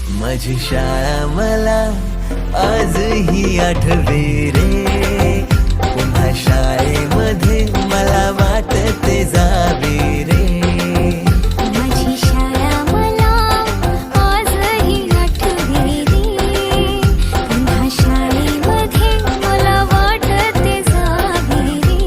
माझी शाळा मला आजही आठवे रे, पुन्हा शाळेमध्ये मला वाटते जावे रे. माझी शाळा मला आजही आठवे रे, पुन्हा शाळेमध्ये मला वाटते जावे रे.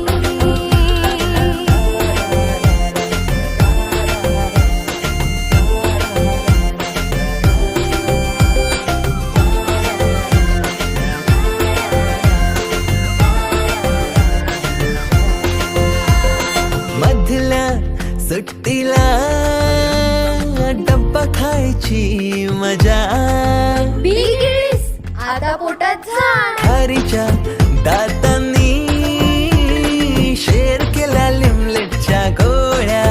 मधल्या सुट्टीला डब्बा खायची मजा, बिगिस आता पोटात झाड. खारीच्या दातांनी शेर केला लिमलेटच्या गोळ्या.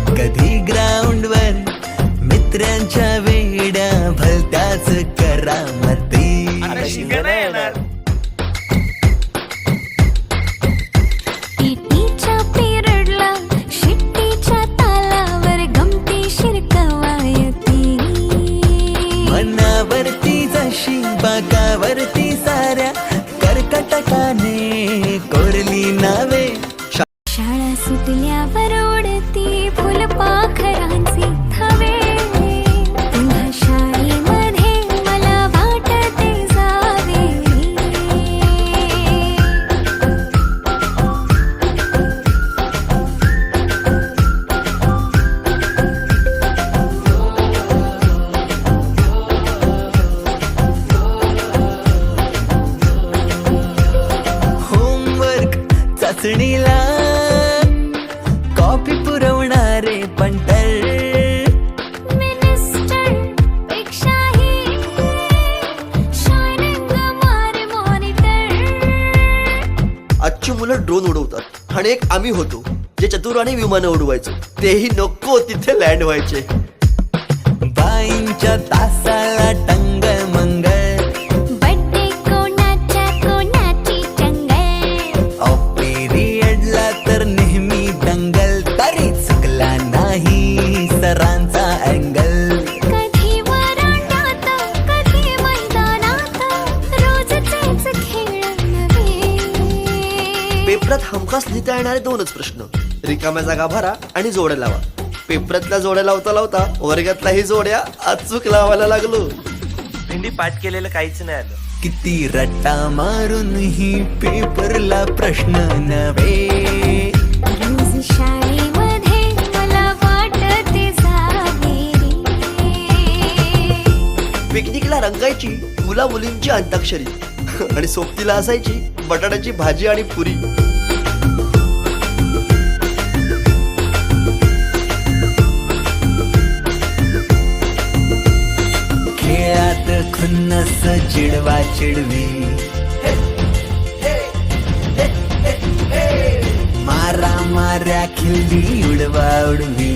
कधी ग्राउंडवर मित्रांच्या वेड्या भलत्याच करामती. पीटीच्या पिरियडला शिट्टीच्या तालावर गमती शिरकवायती. मनावरती जशी बागावरती साऱ्या कर्कटकाने कोरली नावे. शाळा सुटल्यावर उडती फुलपाखरांचे थवे, पुन्हा शाळेमध्ये मला वाटते जावे रे. होमवर्क चाचणीला कॉपी पुरवणारे पंटर. मिनिस्टर पेक्षाही शायनिंग मारे मॉनिटर. आजची मुलं ड्रोन उडवतात आणि एक आम्ही होतो जे चतुराने विमानं उडवायचो, तेही नको तिथे लँड व्हायचे. बाईंच्या तासाला टंग मंगळ, बड्डे कोणाच्या कोणाची टंगल. ऑफ पिरियडला तर नेहमी दंगल. तरी चुकला नाही सरांचा अँगल. कधी वरांड्यात कधी मैदानात रोजचेच खेळ नवे. पेपरात हमखास लिहिता येणारे दोनच प्रश्न, रिकाम्या जागा भरा आणि जोड्या लावा. पेपरातल्या जोड्या लावता लावता वर्गातल्याही जोड्या अचूक लावायला लागलो. भेंडी पाठ केलेलं काहीच नाही आलं. किती रट्टा मारूनही पेपरला प्रश्न नव्हे. रोज शाळेमध्ये मला वाटते जावे रे. पिकनिकला रंगायची मुला मुलींची अंताक्षरी आणि सोबतीला असायची बटाट्याची भाजी आणि पुरी. खेळात खुन्नस चिडवा चिडवी, मारा माऱ्या खिल्ली उडवा उडवी.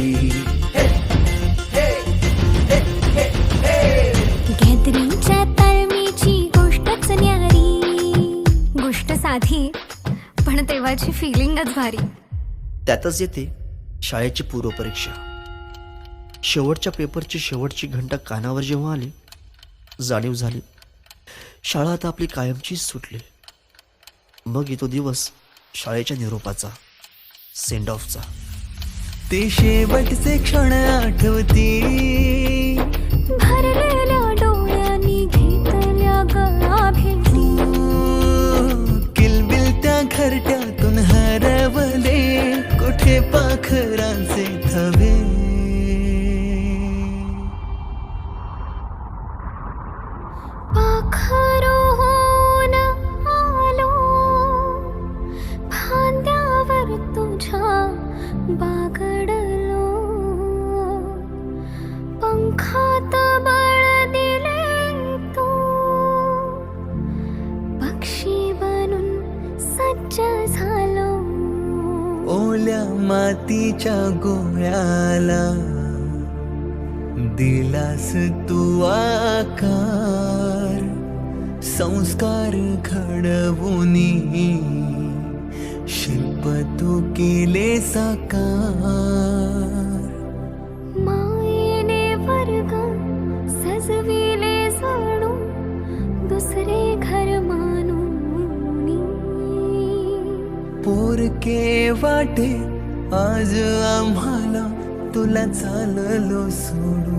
गॅदरिंगच्या तालमीची गोष्टच न्यारी. गोष्ट साधी पण तेव्हाची फिलिंगच भारी. त्यातच येते शाळेची पूर्वपरीक्षा. शेवटच्या पेपरची शेवटची घंटा कानावर जेव्हा आली, जाणीव झाली शाळा आता आपली कायमचीच सुटली. मग येतो दिवस शाळेच्या निरोपाचा, सेंड ऑफचा. ते शेवटचे क्षण आठवती, भरलेल्या डोळ्यांनी घेतल्या गळा भेटी. किलबिल त्या घरट्यातून हरवले कुठे पाखरांचे थवे. पाखरून आलो फांद्यावर तुझ्या बागडलो. पंखात बळ दिले तू, पक्षी बनून सज्ज झालो. ओल्या मातीच्या गोळ्याला दिलास तू आकार. संस्कार घडवुनी शिल्प तू केले साकार. मायेने वर्ग सजव इतके वाटे आज आम्हाला तुला चाललो सोडून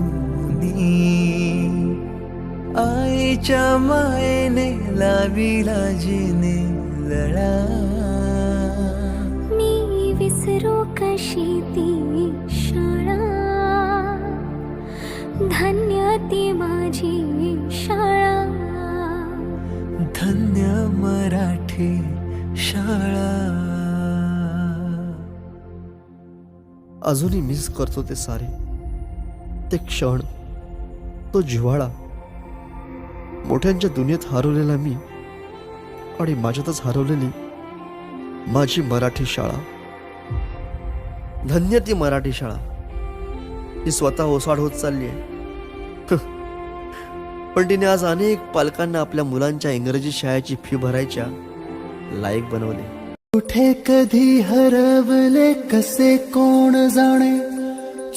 आईच्या मायेने लाविला जिने लळा मी विसरू कशी ती शाळा धन्य ती माझी शाळा धन्य मराठी शाळा. अजूनही मिस करतो ते सारे, ते क्षण, तो जिव्हाळा. मोठ्यांच्या दुनियेत हरवलेला मी आणि माझ्यातच हरवलेली माझी मराठी शाळा. धन्य ती मराठी शाळा, ती स्वतः ओसाड होत चालली आहे. पण तिने आज अनेक पालकांना आपल्या मुलांच्या इंग्रजी शाळेची फी भरायच्या लायक बनवले. कुठे कधी हरवले कसे कोण जाणे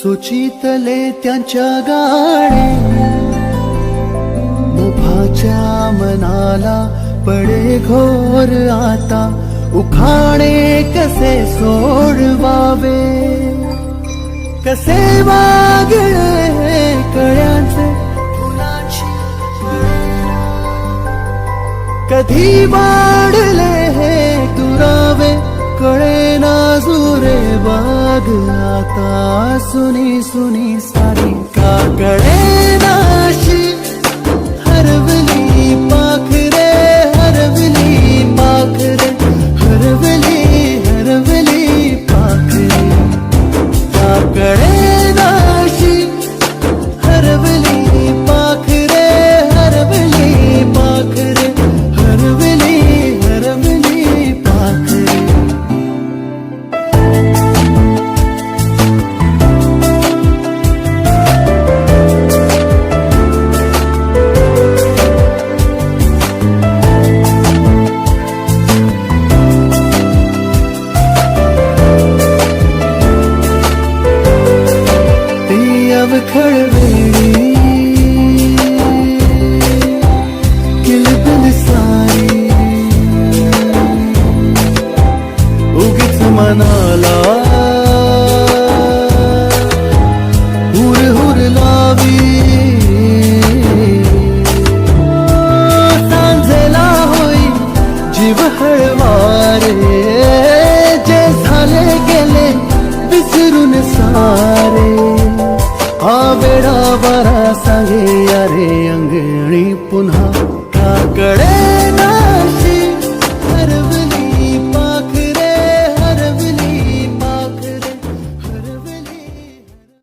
सुचितले त्यांच्या गाणे मुभाच्या मनाला पडे घोर आता उखाणे कसे सोडवावे कसे वागळे कळ्यांचे कधी वाढले हे दुरावे कळे ना जुरे बाग आता सुनी सुनी सारी का कळे नाशी हरवली पाखरे हरवली पाखरे हरवली हरवली पाखरे का कळे नाशी हरवली पाखरे हरवली पाखरे हरवली हरवली पाखरे. ती अवखळ वेळी किलबिल सारी उगीच मनाला हुर हुर लावी सांजेला होई जीव हळवारे जे झाले गेले विसरून सारे हा वेळा बरा सांगे अरे अंगणी पुन्हा का कळे